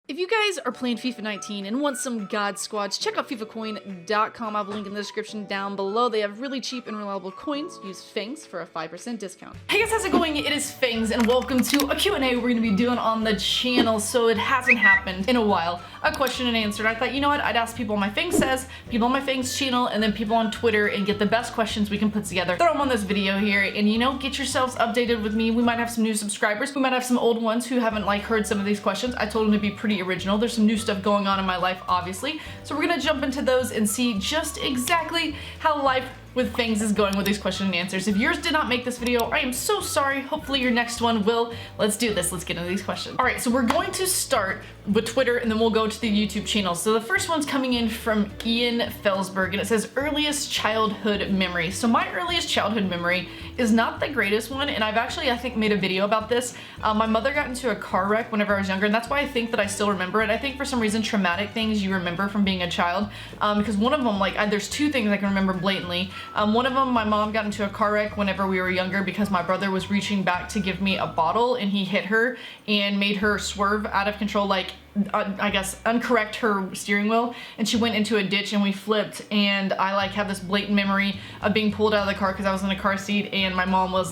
If you guys are playing FIFA 19 and want some God squads, check out FIFAcoin.com. I have a link in the description down below. They have really cheap and reliable coins. Use Fangs for a 5% discount. Hey guys, how's it going? It is Fangs and welcome to a Q&A we're going to be doing on the channel. So it hasn't happened in a while. A question and answer. I thought, you know what? I'd ask people on my Fangs says, people on my Fangs channel, and then people on Twitter and get the best questions we can put together. Throw them on this video here and, you know, get yourselves updated with me. We might have some new subscribers. We might have some old ones who haven't heard some of these questions. I told them to be pretty original. There's some new stuff going on in my life, obviously. So we're gonna jump into those and see just exactly how life with Fangs is going with these question and answers. If yours did not make this video, I am so sorry. Hopefully your next one will. Let's do this. Let's get into these questions. All right, so we're going to start with Twitter and then we'll go to the YouTube channel. So the first one's coming in from Ian Felsberg and it says earliest childhood memory. So my earliest childhood memory is not the greatest one, and I've actually, I think, made a video about this. My mother got into a car wreck whenever I was younger, and that's why I think that I still remember it. I think for some reason traumatic things you remember from being a child, because one of them, there's two things I can remember blatantly. One of them, my mom got into a car wreck whenever we were younger because my brother was reaching back to give me a bottle and he hit her and made her swerve out of control, I guess uncorrect her steering wheel, and she went into a ditch and we flipped, and I have this blatant memory of being pulled out of the car because I was in a car seat and my mom was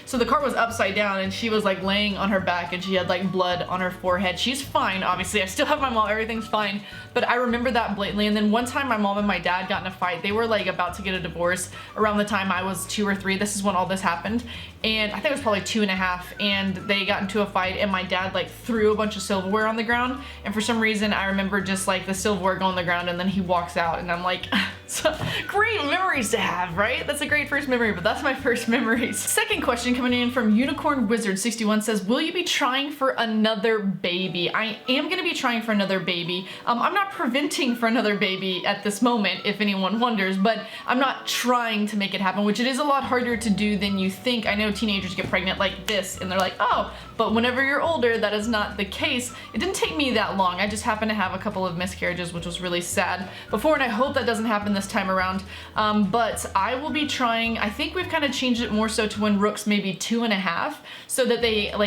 so the car was upside down and she was laying on her back and she had blood on her forehead. She's fine, obviously. I still have my mom, everything's fine, but I remember that blatantly. And then one time my mom and my dad got in a fight. They were about to get a divorce around the time I was 2 or 3. This is when all this happened, and I think it was probably 2.5, and they got into a fight and my dad threw a bunch of silverware on the ground, and for some reason I remember just the silverware going on the ground and then he walks out and I'm like, so great memories to have, right? That's a great first memory, but that's my first memories. Second question coming in from Unicorn Wizard 61 says, will you be trying for another baby? I am going to be trying for another baby. I'm not preventing for another baby at this moment, if anyone wonders, but I'm not trying to make it happen, which it is a lot harder to do than you think. I know teenagers get pregnant like this and they're like, oh, but whenever you're older, that is not the case. It didn't take me that long. I just happened to have a couple of miscarriages, which was really sad before, and I hope that doesn't happen this time around. But I will be trying. I think we've kind of changed it more so to when Rook's maybe 2.5, so that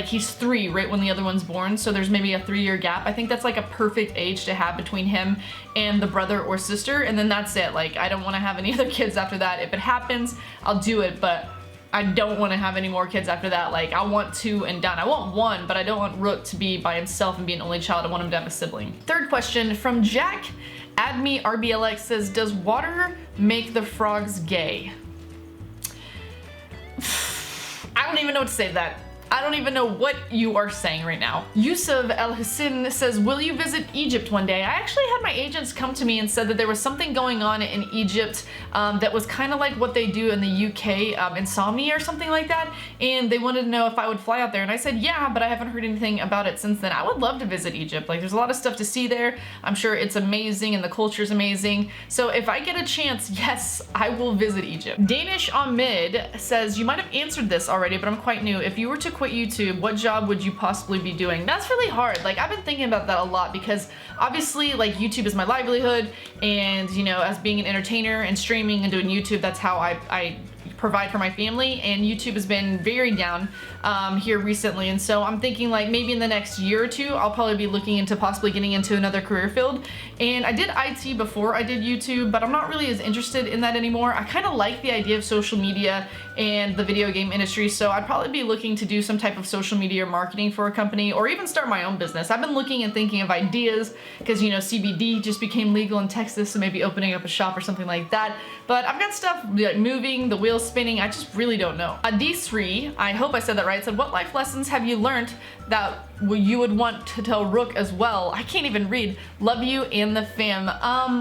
he's 3 right when the other one's born, so there's maybe a 3-year gap. I think that's a perfect age to have between him and the brother or sister, and then that's it. I don't want to have any other kids after that. If it happens, I'll do it, but I don't want to have any more kids after that. I want 2 and done. I want 1, but I don't want Rook to be by himself and be an only child. I want him to have a sibling. Third question from Jack AdMe RBLX says, does water make the frogs gay? I don't even know what to say to that. I don't even know what you are saying right now. Yusuf El Hassin says, will you visit Egypt one day? I actually had my agents come to me and said that there was something going on in Egypt that was kind of like what they do in the UK, insomnia or something like that, and they wanted to know if I would fly out there, and I said yeah, but I haven't heard anything about it since then. I would love to visit Egypt. There's a lot of stuff to see there. I'm sure it's amazing and the culture is amazing. So if I get a chance, yes, I will visit Egypt. Danish Ahmed says, you might have answered this already, but I'm quite new. If you were to quit YouTube, what job would you possibly be doing? That's really hard. I've been thinking about that a lot because obviously YouTube is my livelihood, and you know, as being an entertainer and streaming and doing YouTube, that's how I provide for my family, and YouTube has been very down here recently, and so I'm thinking maybe in the next year or 2 I'll probably be looking into possibly getting into another career field. And I did IT before I did YouTube, but I'm not really as interested in that anymore. I kind of like the idea of social media and the video game industry, so I'd probably be looking to do some type of social media marketing for a company, or even start my own business. I've been looking and thinking of ideas because, you know, CBD just became legal in Texas, so maybe opening up a shop or something like that. But I've got stuff moving, the wheels spinning. I just really don't know. Adisri, I hope I said that right, said, what life lessons have you learned that you would want to tell Rook as well? I can't even read. Love you and the fam.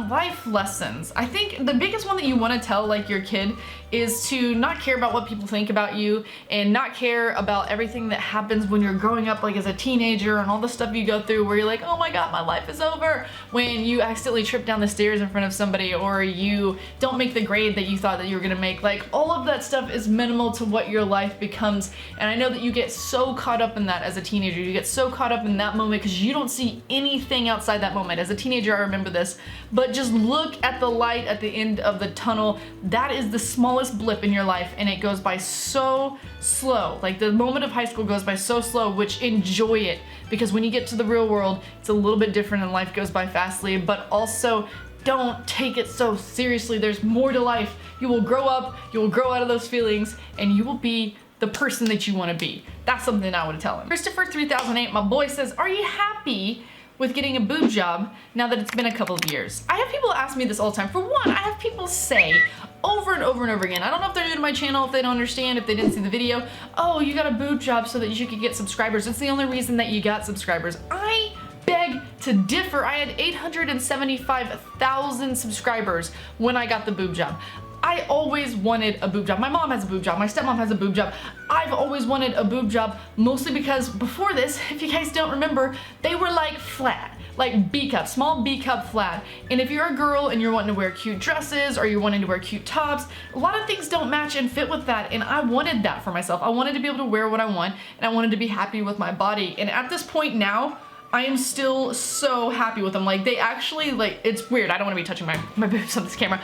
Life lessons. I think the biggest one that you want to tell your kid is to not care about what people think about you, and not care about everything that happens when you're growing up as a teenager, and all the stuff you go through where you're like, oh my god, my life is over, when you accidentally trip down the stairs in front of somebody, or you don't make the grade that you thought that you were gonna make. All of that stuff is minimal to what your life becomes, and I know that you get so caught up in that as a teenager. You get get so caught up in that moment because you don't see anything outside that moment. As a teenager, I remember this, but just look at the light at the end of the tunnel. That is the smallest blip in your life, and it goes by so slow. Like, the moment of high school goes by so slow, which enjoy it, because when you get to the real world, it's a little bit different and life goes by fastly, but also don't take it so seriously. There's more to life. You will grow up, you will grow out of those feelings, and you will be the person that you want to be. That's something I would tell him. Christopher 3008, my boy, says, are you happy with getting a boob job now that it's been a couple of years? I have people ask me this all the time. For one, I have people say over and over and over again, I don't know if they're new to my channel, if they don't understand, if they didn't see the video, oh, you got a boob job so that you could get subscribers. It's the only reason that you got subscribers. I beg to differ. I had 875,000 subscribers when I got the boob job. I always wanted a boob job. My mom has a boob job. My stepmom has a boob job. I've always wanted a boob job, mostly because before this, if you guys don't remember, they were like flat, like B cup, small B cup flat. And if you're a girl and you're wanting to wear cute dresses or you're wanting to wear cute tops, a lot of things don't match and fit with that. And I wanted that for myself. I wanted to be able to wear what I want, and I wanted to be happy with my body. And at this point now, I am still so happy with them. Like, they actually, like, it's weird. I don't want to be touching my boobs on this camera.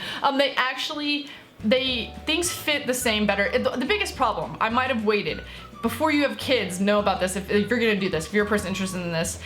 Things fit the same better. The biggest problem, I might have waited. Before you have kids, know about this, if you're gonna do this, if you're a person interested in this,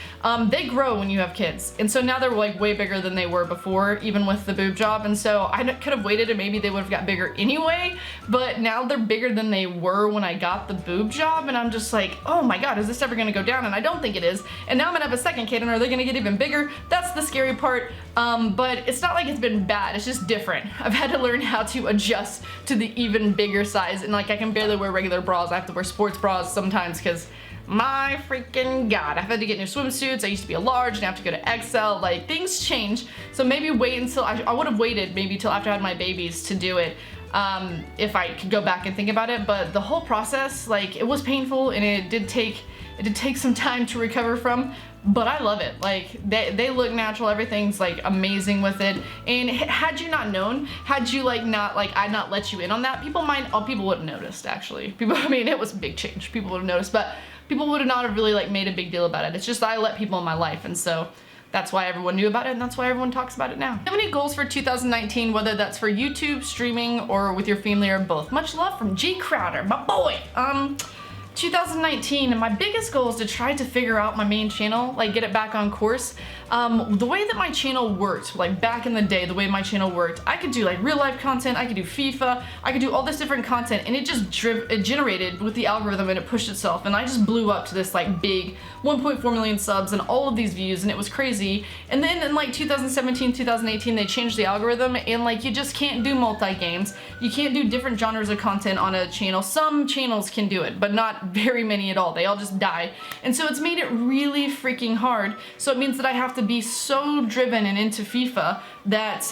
they grow when you have kids. And so now they're like way bigger than they were before, even with the boob job. And so I could have waited and maybe they would have got bigger anyway, but now they're bigger than they were when I got the boob job. And I'm just like, oh my God, is this ever gonna go down? And I don't think it is. And now I'm gonna have a second kid, and are they gonna get even bigger? That's the scary part. But it's not like it's been bad, it's just different. I've had to learn how to adjust to the even bigger size, and like I can barely wear regular bras. I have to wear sports bras sometimes because my freaking God, I've had to get new swimsuits. I used to be a large and I have to go to XL. Like, things change. So maybe wait until, I would have waited maybe till after I had my babies to do it, if I could go back and think about it. But the whole process, like, it was painful, and it did take some time to recover from, but I love it. Like, they look natural, everything's like amazing with it. And had you not known, had you like I'd not let you in on that, people would have noticed actually. I mean, it was a big change. People would have noticed, but people would not have really like made a big deal about it. It's just I let people in my life, and so that's why everyone knew about it, and that's why everyone talks about it now. Do you have any goals for 2019, whether that's for YouTube, streaming, or with your family, or both? Much love from G Crowder, my boy. 2019, my biggest goal is to try to figure out my main channel, like get it back on course. The way that my channel worked, like back in the day, the way my channel worked, I could do like real life content, I could do FIFA, I could do all this different content, and it just generated with the algorithm, and it pushed itself, and I just blew up to this like big 1.4 million subs and all of these views, and it was crazy. And then in like 2017, 2018, they changed the algorithm, and like you just can't do multi-games. You can't do different genres of content on a channel. Some channels can do it, but not very many at all. They all just die. And so it's made it really freaking hard. So it means that I have to be so driven and into FIFA that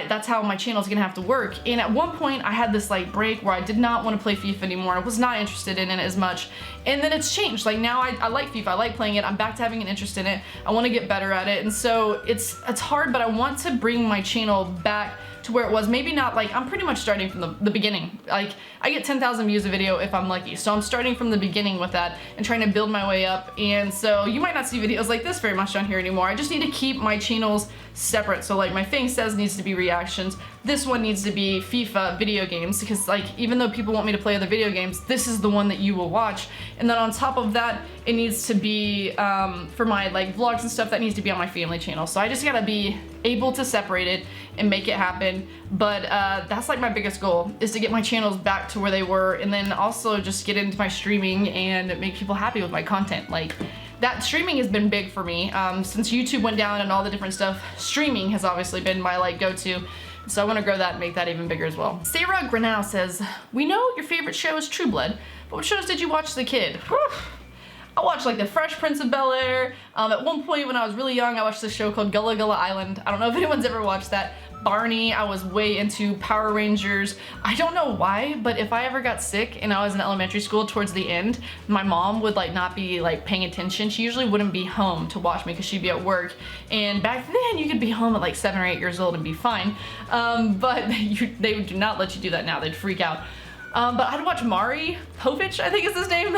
that's how my channel is gonna have to work. And at one point I had this like break where I did not want to play FIFA anymore. I was not interested in it as much. And then it's changed. Like now I like FIFA, I like playing it, I'm back to having an interest in it. I want to get better at it. And so it's hard, but I want to bring my channel back to where it was. Maybe not like, I'm pretty much starting from the beginning. Like I get 10,000 views a video if I'm lucky. So I'm starting from the beginning with that and trying to build my way up. And so you might not see videos like this very much on here anymore. I just need to keep my channels separate. So like my Fangs says needs to be reactions. This one needs to be FIFA video games, because like even though people want me to play other video games, this is the one that you will watch. And then on top of that, it needs to be for my like vlogs and stuff, that needs to be on my family channel. So I just gotta be able to separate it and make it happen. But that's like my biggest goal, is to get my channels back to where they were, and then also just get into my streaming and make people happy with my content. Like that streaming has been big for me. Since YouTube went down and all the different stuff, streaming has obviously been my like go-to. So I want to grow that and make that even bigger as well. Sarah Granau says, we know your favorite show is True Blood, but what shows did you watch as a kid? Whew. I watched like The Fresh Prince of Bel-Air. At one point when I was really young, I watched this show called Gullah Gullah Island. I don't know if anyone's ever watched that. Barney, I was way into Power Rangers. I don't know why, but if I ever got sick and I was in elementary school towards the end, my mom would like not be like paying attention. She usually wouldn't be home to watch me because she'd be at work. And back then you could be home at like 7 or 8 years old and be fine. But they do not let you do that now. They'd freak out. But I'd watch Mari Povich, I think is his name.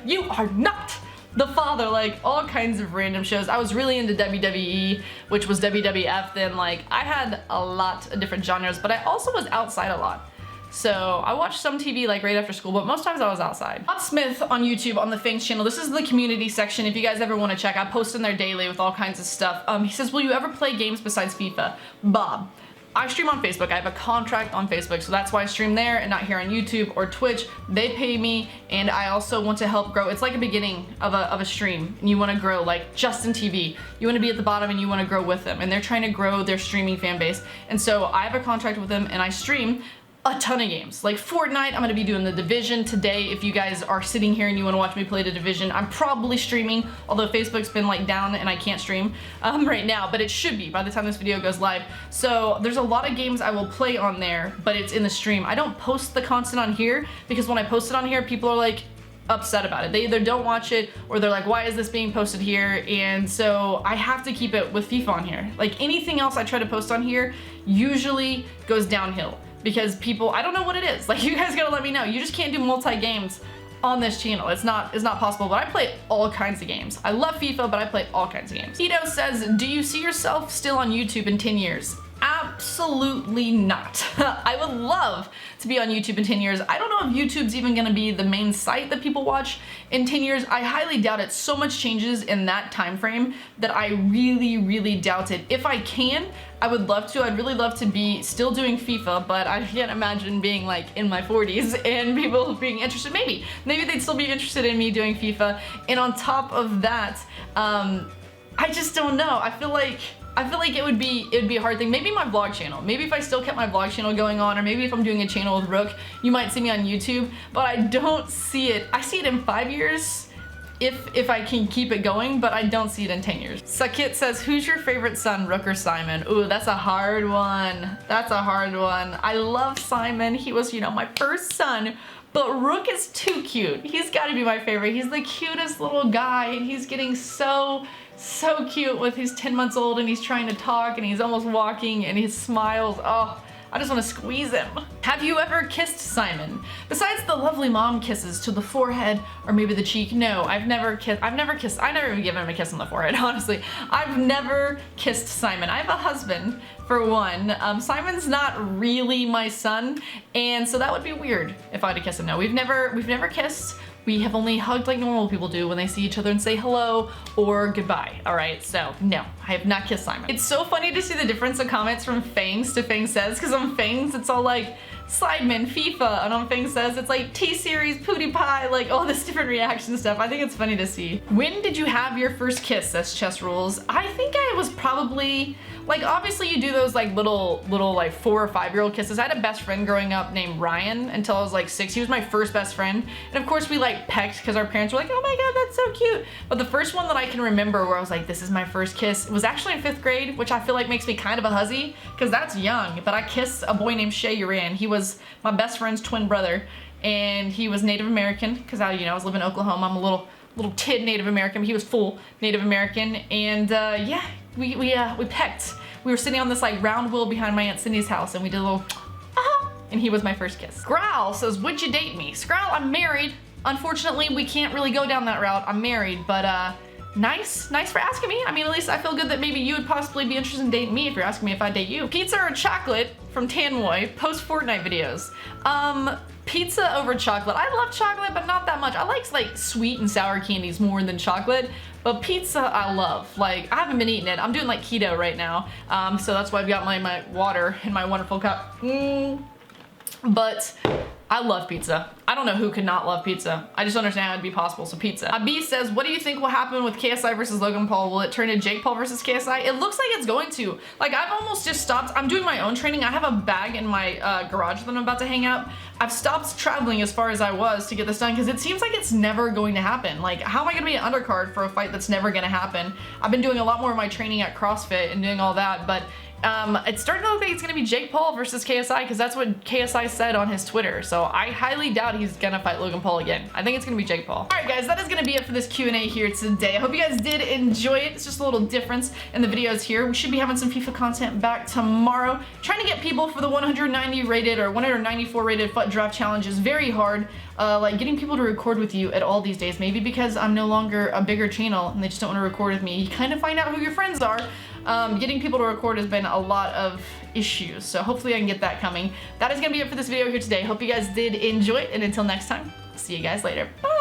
You are not The Father, like all kinds of random shows. I was really into WWE, which was WWF then. Like I had a lot of different genres, but I also was outside a lot. So I watched some TV like right after school, but most times I was outside. Bob Smith on YouTube on the Fangs channel. This is the community section. If you guys ever want to check, I post in there daily with all kinds of stuff. He says, will you ever play games besides FIFA? Bob, I stream on Facebook. I have a contract on Facebook, so that's why I stream there and not here on YouTube or Twitch. They pay me, and I also want to help grow. It's like a beginning of a stream, and you want to grow like Justin TV. You want to be at the bottom and you want to grow with them, and they're trying to grow their streaming fan base. And so I have a contract with them, and I stream a ton of games. Like Fortnite, I'm gonna be doing The Division today. If you guys are sitting here and you wanna watch me play The Division, I'm probably streaming, although Facebook's been like down and I can't stream right now, but it should be by the time this video goes live. So there's a lot of games I will play on there, but it's in the stream. I don't post the content on here because when I post it on here, people are like upset about it. They either don't watch it or they're like, why is this being posted here? And so I have to keep it with FIFA on here. Like anything else I try to post on here usually goes downhill, because people, I don't know what it is. Like you guys gotta let me know. You just can't do multi-games on this channel. It's not possible, but I play all kinds of games. I love FIFA, but I play all kinds of games. Tito says, do you see yourself still on YouTube in 10 years? Absolutely not. I would love to be on YouTube in 10 years. I don't know if YouTube's even gonna be the main site that people watch in 10 years. I highly doubt it. So much changes in that time frame that I really doubt it. If I can, I would love to. I'd really love to be still doing FIFA, but I can't imagine being like in my 40s and people being interested. Maybe they'd still be interested in me doing FIFA. And on top of that, I just don't know. I feel like it would be a hard thing. Maybe my vlog channel. Maybe if I still kept my vlog channel going on, or maybe if I'm doing a channel with Rook, you might see me on YouTube, but I don't see it. I see it in 5 years if I can keep it going, but I don't see it in 10 years. Sakit says, who's your favorite son, Rook or Simon? Ooh, that's a hard one. That's a hard one. I love Simon. He was, you know, my first son, but Rook is too cute. He's gotta be my favorite. He's the cutest little guy, and he's getting so cute with he's 10 months old and he's trying to talk and he's almost walking and his smiles. Oh, I just want to squeeze him. Have you ever kissed Simon? Besides the lovely mom kisses to the forehead or maybe the cheek, no, I've never even given him a kiss on the forehead, honestly. I've never kissed Simon. I have a husband, for one. Simon's not really my son, and so that would be weird if I had to kiss him. No, we've never kissed. We have only hugged like normal people do when they see each other and say hello or goodbye. All right, so no, I have not kissed Simon. It's so funny to see the difference in comments from Fangs to Fangs Says, because on Fangs it's all like Sidemen, FIFA, and on Fangs Says it's like T-Series, Pootie Pie, like all this different reaction stuff. I think it's funny to see. When did you have your first kiss? Says Chess Rules. I think I was probably, like obviously you do those like little like 4 or 5-year-old kisses. I had a best friend growing up named Ryan until I was like 6. He was my first best friend. And of course we like pecked because our parents were like, oh my God, that's so cute. But the first one that I can remember where I was like, this is my first kiss, was actually in 5th grade, which I feel like makes me kind of a hussy because that's young. But I kissed a boy named Shay Uran. He was my best friend's twin brother, and he was Native American because I was living in Oklahoma. I'm a little tid Native American, but he was full Native American. And yeah, we pecked. We were sitting on this like round wheel behind my Aunt Cindy's house, and we did a little and he was my first kiss. Growl says, would you date me? Growl, I'm married. Unfortunately, we can't really go down that route. I'm married, but nice for asking me. I mean, at least I feel good that maybe you would possibly be interested in dating me if you're asking me if I'd date you. Pizza or chocolate from Tanmoy, post Fortnite videos. Pizza over chocolate. I love chocolate, but not that much. I like sweet and sour candies more than chocolate, but pizza I love. Like, I haven't been eating it. I'm doing like keto right now, so that's why I've got my water in my wonderful cup. But I love pizza. I don't know who could not love pizza. I just don't understand how it'd be possible, so pizza. Abi says, what do you think will happen with KSI versus Logan Paul? Will it turn to Jake Paul versus KSI? It looks like it's going to. Like, I've almost just stopped. I'm doing my own training. I have a bag in my garage that I'm about to hang up. I've stopped traveling as far as I was to get this done because it seems like it's never going to happen. Like, how am I gonna be an undercard for a fight that's never gonna happen? I've been doing a lot more of my training at CrossFit and doing all that, but It's starting to look like it's gonna be Jake Paul versus KSI because that's what KSI said on his Twitter. So I highly doubt he's gonna fight Logan Paul again. I think it's gonna be Jake Paul. All right, guys, that is gonna be it for this Q&A here today. I hope you guys did enjoy it. It's just a little difference in the videos here. We should be having some FIFA content back tomorrow. Trying to get people for the 190 rated or 194 rated FUT draft challenge is very hard. Like getting people to record with you at all these days. Maybe because I'm no longer a bigger channel and they just don't want to record with me. You kind of find out who your friends are. Getting people to record has been a lot of issues, so hopefully I can get that coming. That is going to be it for this video here today. Hope you guys did enjoy it, and until next time, see you guys later. Bye!